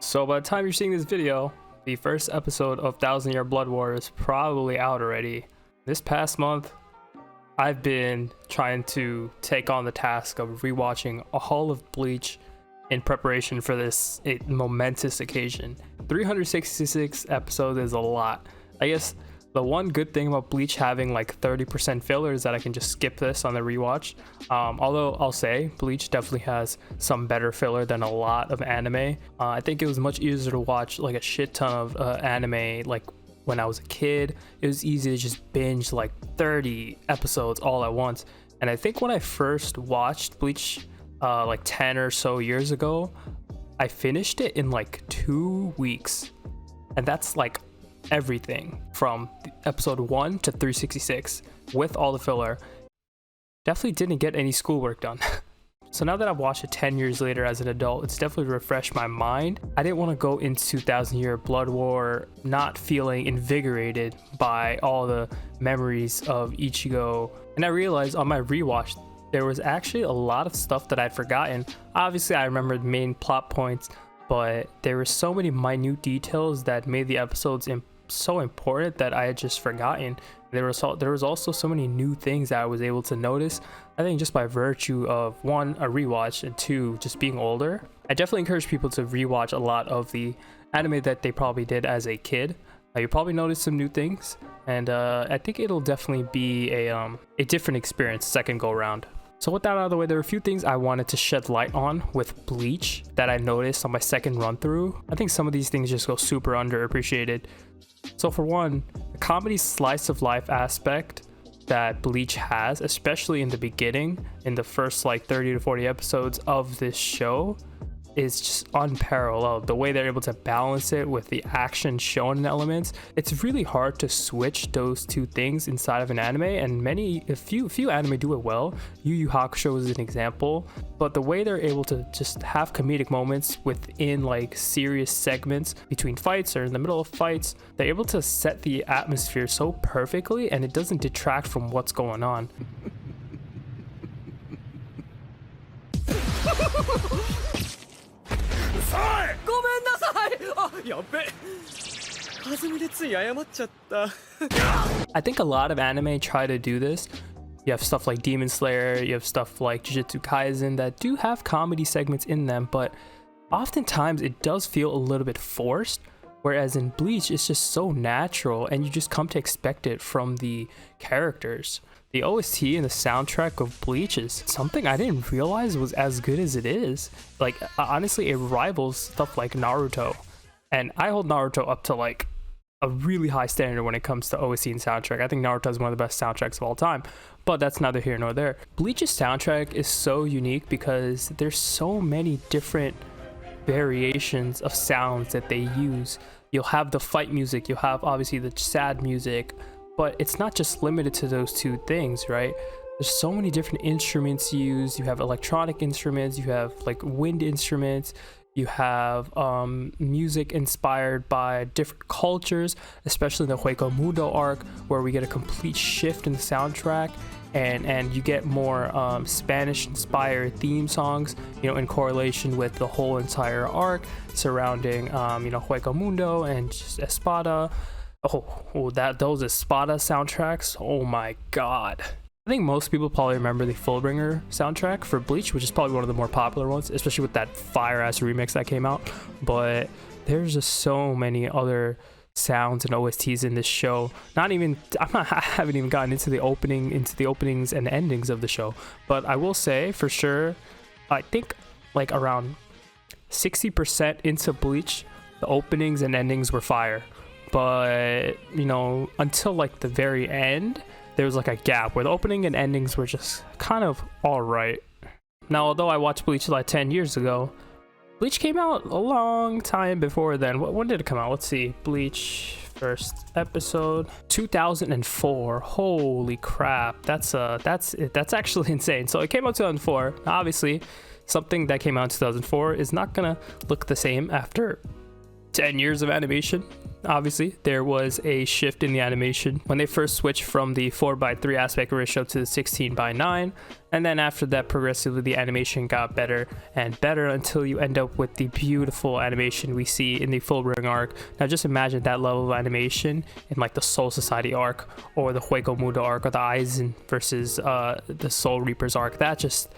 So by the time you're seeing this video, the first episode of 1000 Year Blood War is probably out already. This past month, I've been trying to take on the task of rewatching all of Bleach in preparation for this momentous occasion. 366 episodes is a lot. I guess the one good thing about Bleach having like 30% filler is that I can just skip this on the rewatch. Although I'll say Bleach definitely has some better filler than a lot of anime. I think it was much easier to watch like a shit ton of anime like when I was a kid. It was easy to just binge like 30 episodes all at once. And I think when I first watched Bleach like 10 or so years ago, I finished it in like 2 weeks. And that's like everything from episode 1 to 366 with all the filler. Definitely didn't get any schoolwork done. So now that I've watched it 10 years later as an adult, it's definitely refreshed my mind. I didn't want to go into 1000 Year Blood War not feeling invigorated by all the memories of Ichigo. And I realized on my rewatch there was actually a lot of stuff that I'd forgotten. Obviously I remembered main plot points, but there were so many minute details that made the episodes so important that I had just forgotten. There was also so many new things that I was able to notice, I think just by virtue of 1, a rewatch, and 2, just being older. I definitely encourage people to rewatch a lot of the anime that they probably did as a kid. You probably notice some new things, and I think it'll definitely be a different experience second go around. So with that out of the way, there were a few things I wanted to shed light on with Bleach that I noticed on my second run through. I think some of these things just go super underappreciated. So for one, the comedy slice of life aspect that Bleach has, especially in the beginning, in the first like 30 to 40 episodes of this show, is just unparalleled. The way they're able to balance it with the action shonen elements, it's really hard to switch those two things inside of an anime, and a few anime do it well. Yu Yu Hakusho is an example, but the way they're able to just have comedic moments within like serious segments between fights or in the middle of fights, they're able to set the atmosphere so perfectly and it doesn't detract from what's going on. I think a lot of anime try to do this. You have stuff like Demon Slayer, you have stuff like Jujutsu Kaisen that do have comedy segments in them, but oftentimes it does feel a little bit forced, whereas in Bleach it's just so natural and you just come to expect it from the characters. The OST and the soundtrack of Bleach is something I didn't realize was as good as it is. Like, honestly, it rivals stuff like Naruto. And I hold Naruto up to like a really high standard when it comes to OST and soundtrack. I think Naruto is one of the best soundtracks of all time, but that's neither here nor there. Bleach's soundtrack is so unique because there's so many different variations of sounds that they use. You'll have the fight music, you'll have obviously the sad music, but it's not just limited to those two things, right? There's so many different instruments used. You have electronic instruments, you have like wind instruments, you have music inspired by different cultures, especially in the Hueco Mundo arc, where we get a complete shift in the soundtrack, and you get more Spanish-inspired theme songs, you know, in correlation with the whole entire arc surrounding, you know, Hueco Mundo and just Espada. Those Espada soundtracks, oh my god. I think most people probably remember the Fullbringer soundtrack for Bleach, which is probably one of the more popular ones, especially with that fire-ass remix that came out. But there's just so many other sounds and OSTs in this show. I haven't even gotten into the openings and endings of the show. But I will say for sure, I think like around 60% into Bleach, the openings and endings were fire. But you know, until like the very end, there was like a gap where the opening and endings were just kind of all right. Now, although I watched Bleach like 10 years ago, Bleach came out a long time before then. When did it come out? Let's see. Bleach first episode 2004. Holy crap, that's actually insane. So it came out 2004. Now, obviously something that came out in 2004 is not gonna look the same after 10 years of animation. Obviously, there was a shift in the animation when they first switched from the 4:3 aspect ratio to the 16:9, and then after that, progressively the animation got better and better until you end up with the beautiful animation we see in the Fullbringer arc. Now just imagine that level of animation in like the Soul Society arc, or the Hueco Mundo arc, or the Aizen versus the Soul Reapers arc. That just,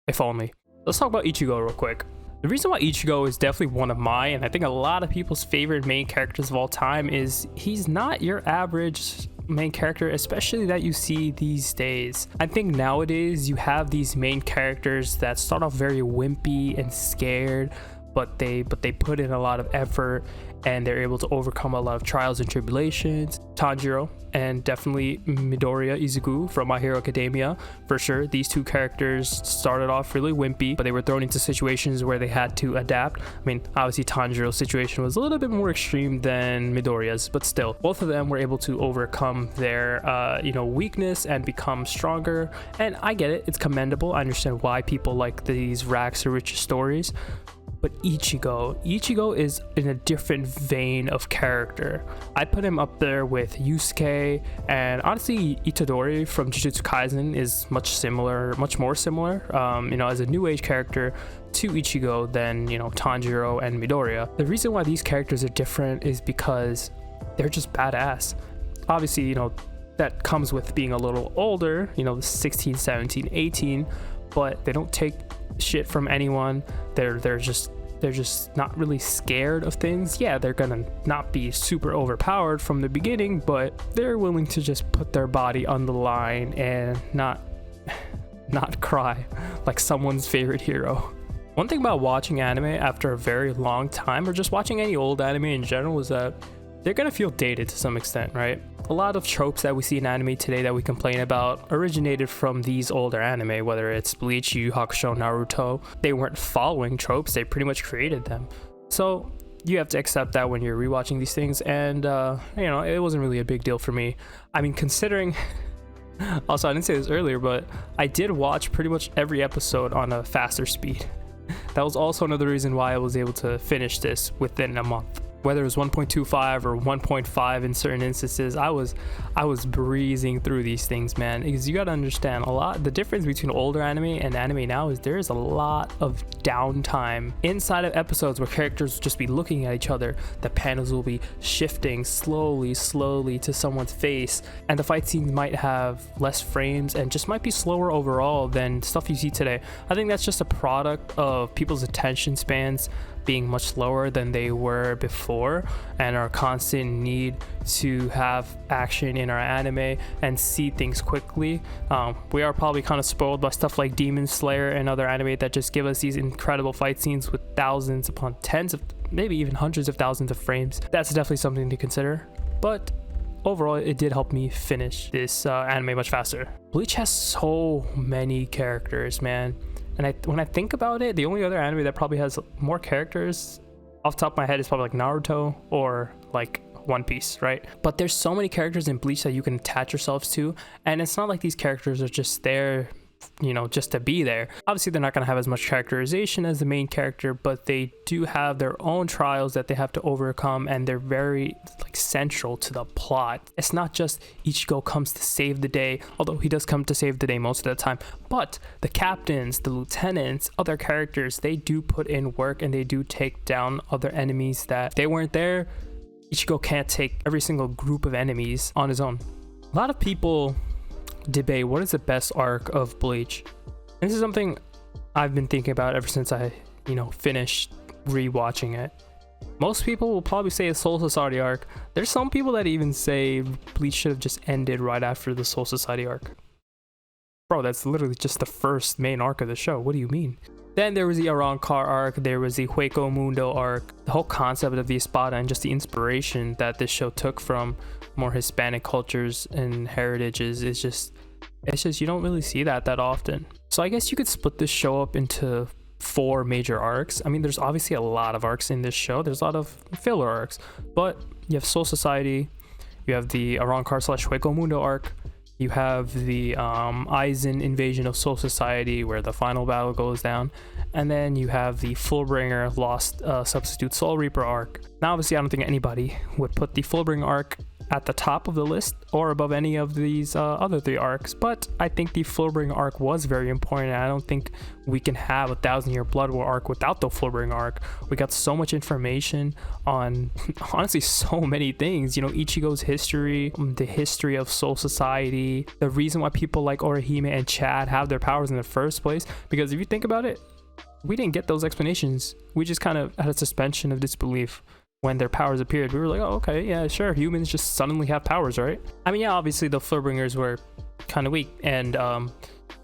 if only. Let's talk about Ichigo real quick. The reason why Ichigo is definitely one of my, and I think a lot of people's favorite main characters of all time, is he's not your average main character, especially that you see these days. I think nowadays you have these main characters that start off very wimpy and scared, but they put in a lot of effort and they're able to overcome a lot of trials and tribulations. Tanjiro and definitely Midoriya Izuku from My Hero Academia, for sure. These two characters started off really wimpy, but they were thrown into situations where they had to adapt. I mean, obviously Tanjiro's situation was a little bit more extreme than Midoriya's, but still, both of them were able to overcome their weakness and become stronger. And I get it, it's commendable. I understand why people like these rags to riches stories. But Ichigo is in a different vein of character. I put him up there with Yusuke, and honestly Itadori from Jujutsu Kaisen is much more similar, as a new age character to Ichigo than, Tanjiro and Midoriya. The reason why these characters are different is because they're just badass. Obviously, that comes with being a little older, 16, 17, 18, but they don't take shit from anyone. They're just not really scared of things. Yeah, they're gonna not be super overpowered from the beginning, but they're willing to just put their body on the line and not cry like someone's favorite hero. One thing about watching anime after a very long time, or just watching any old anime in general, is that they're gonna feel dated to some extent, right? A lot of tropes that we see in anime today that we complain about originated from these older anime, whether it's Bleach, Yu Yu Hakusho, Naruto. They weren't following tropes, they pretty much created them. So you have to accept that when you're rewatching these things, and it wasn't really a big deal for me. I mean, considering also, I didn't say this earlier, but I did watch pretty much every episode on a faster speed. That was also another reason why I was able to finish this within a month. Whether it was 1.25 or 1.5 in certain instances, I was breezing through these things, man. Because you gotta understand, the difference between older anime and anime now is there is a lot of downtime inside of episodes where characters will just be looking at each other. The panels will be shifting slowly to someone's face, and the fight scenes might have less frames and just might be slower overall than stuff you see today. I think that's just a product of people's attention spans being much lower than they were before, and our constant need to have action in our anime and see things quickly. We are probably kind of spoiled by stuff like Demon Slayer and other anime that just give us these incredible fight scenes with thousands upon tens of, maybe even hundreds of thousands of frames. That's definitely something to consider, but overall it did help me finish this anime much faster. Bleach has so many characters, man. And when I think about it, the only other anime that probably has more characters off the top of my head is probably like Naruto or like One Piece, right? But there's so many characters in Bleach that you can attach yourselves to, and it's not like these characters are just there just to be there. Obviously they're not going to have as much characterization as the main character, but they do have their own trials that they have to overcome, and they're very central to the plot. It's not just Ichigo comes to save the day, although he does come to save the day most of the time, but the captains, the lieutenants, other characters, they do put in work and they do take down other enemies that if they weren't there, Ichigo can't take every single group of enemies on his own. A lot of people debate what is the best arc of Bleach. And this is something I've been thinking about ever since I finished rewatching it. Most people will probably say a Soul Society arc. There's some people that even say Bleach should have just ended right after the Soul Society arc. Bro, that's literally just the first main arc of the show. What do you mean? Then there was the Arrancar arc, there was the Hueco Mundo arc. The whole concept of the Espada and just the inspiration that this show took from more Hispanic cultures and heritages is just you don't really see that often. So I guess you could split this show up into 4 major arcs. I mean, there's obviously a lot of arcs in this show. There's a lot of filler arcs, but you have Soul Society, you have the Arrancar / Hueco Mundo arc, you have the Aizen invasion of Soul Society where the final battle goes down, And then you have the Fullbringer Lost Substitute Soul Reaper arc. Now, obviously, I don't think anybody would put the Fullbringer arc at the top of the list or above any of these other 3 arcs, but I think the Fullbringer arc was very important, and I don't think we can have a 1,000-year Blood War arc without the Fullbringer arc. We got so much information on honestly so many things, you know, Ichigo's history, the history of Soul Society, the reason why people like Orihime and Chad have their powers in the first place, because if you think about it, we didn't get those explanations. We just kind of had a suspension of disbelief when their powers appeared. We were like, oh, okay, yeah, sure, humans just suddenly have powers, right? I mean, yeah, obviously the Fullbringers were kind of weak, and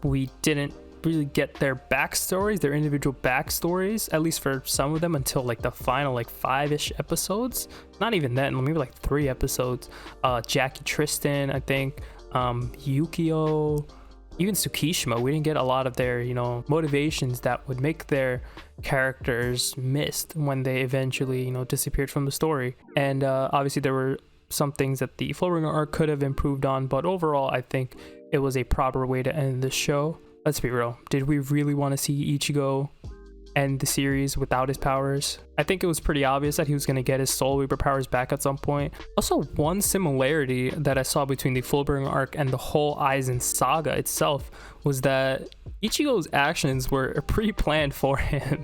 we didn't really get their backstories, their individual backstories, at least for some of them, until like the final like 5-ish episodes. Not even then, maybe like 3 episodes. Jackie, Tristan, I think, Yukio, even Tsukishima, we didn't get a lot of their, you know, motivations that would make their characters missed when they eventually, you know, disappeared from the story. And obviously there were some things that the Fullbringer arc could have improved on, but overall I think it was a proper way to end the show. Let's be real, did we really want to see Ichigo end the series without his powers? I think it was pretty obvious that he was going to get his Soul Reaper powers back at some point. Also, one similarity that I saw between the Fullbringer arc and the whole Aizen saga itself was that Ichigo's actions were pre-planned for him.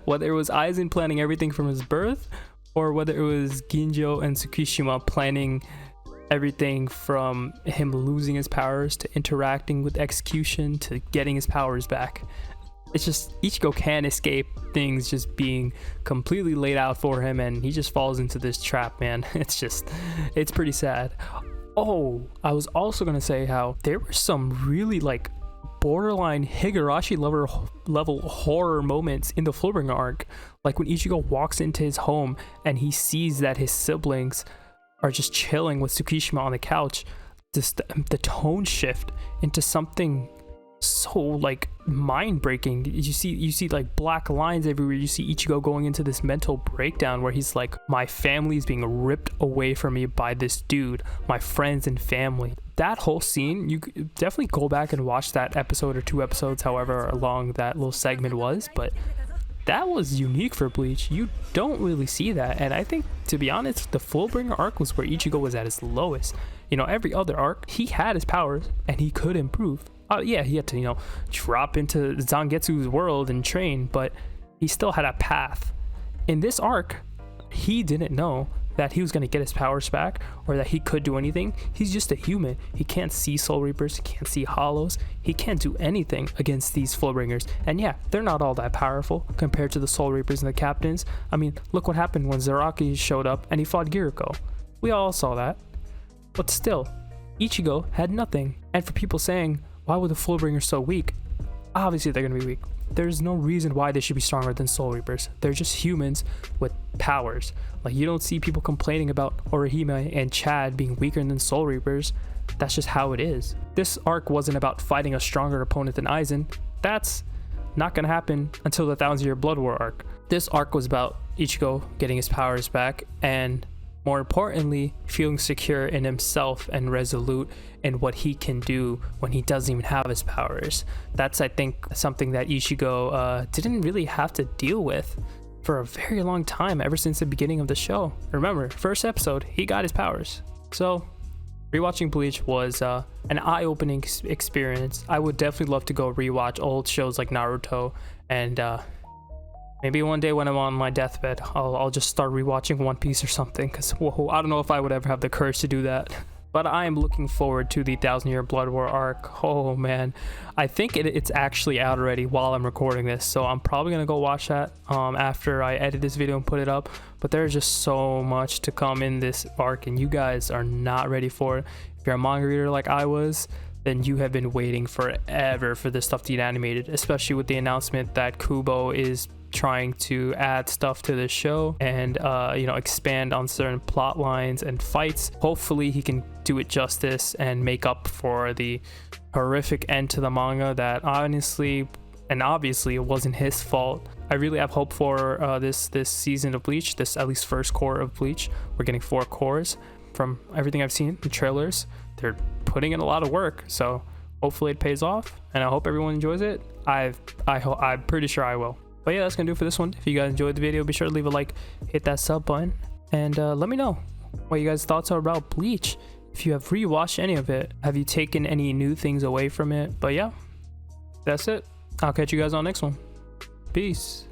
Whether it was Aizen planning everything from his birth, or whether it was Ginjo and Tsukishima planning everything from him losing his powers to interacting with execution to getting his powers back. It's just Ichigo can't escape things just being completely laid out for him, and he just falls into this trap, man. It's pretty sad. Oh, I was also gonna say how there were some really like borderline Higurashi level horror moments in the Fullbringer arc, like when Ichigo walks into his home and he sees that his siblings are just chilling with Tsukishima on the couch. Just the tone shift into something so like mind-breaking. You see like black lines everywhere. You see Ichigo going into this mental breakdown where he's like, my family is being ripped away from me by this dude, my friends and family. That whole scene, you could definitely go back and watch that episode or 2 episodes, however long that little segment was, but that was unique for Bleach. You don't really see that, and I think, to be honest, the Fullbringer arc was where Ichigo was at his lowest. You know, every other arc, he had his powers and he could improve. Yeah, he had to, you know, drop into Zangetsu's world and train, but he still had a path. In this arc, he didn't know that he was going to get his powers back or that he could do anything. He's just a human. He can't see Soul Reapers, he can't see Hollows, he can't do anything against these Fullbringers. And yeah, they're not all that powerful compared to the Soul Reapers and the captains. I mean, look what happened when Zaraki showed up and he fought Giriko. We all saw that. But still, Ichigo had nothing. And for people saying, why were the Fullbringers so weak? Obviously they're going to be weak. There's no reason why they should be stronger than Soul Reapers. They're just humans with powers. Like, you don't see people complaining about Orihime and Chad being weaker than Soul Reapers. That's just how it is. This arc wasn't about fighting a stronger opponent than Aizen. That's not going to happen until the 1,000-year Blood War arc. This arc was about Ichigo getting his powers back, and more importantly, feeling secure in himself and resolute in what he can do when he doesn't even have his powers. That's, I think, something that Ichigo didn't really have to deal with for a very long time, ever since the beginning of the show. Remember, first episode, he got his powers. So, rewatching Bleach was an eye-opening experience. I would definitely love to go rewatch old shows like Naruto, and maybe one day when I'm on my deathbed, I'll just start rewatching One Piece or something, because I don't know if I would ever have the courage to do that. But I am looking forward to the 1,000-year Blood War arc. Oh man, I think it's actually out already while I'm recording this, so I'm probably gonna go watch that after I edit this video and put it up. But there's just so much to come in this arc, and you guys are not ready for it. If you're a manga reader like I was, then you have been waiting forever for this stuff to get animated, especially with the announcement that Kubo is trying to add stuff to the show and you know, expand on certain plot lines and fights. Hopefully he can do it justice and make up for the horrific end to the manga that honestly and obviously it wasn't his fault. I really have hope for this season of Bleach, this at least first core of Bleach. We're getting 4 cores from everything I've seen, the trailers. They're putting in a lot of work, so Hopefully it pays off, and I hope everyone enjoys it. I'm pretty sure I will. But yeah, that's gonna do it for this one. If you guys enjoyed the video, be sure to leave a like, hit that sub button, and let me know what you guys' thoughts are about Bleach. If you have rewatched any of it, have you taken any new things away from it? But yeah, that's it. I'll catch you guys on the next one. Peace.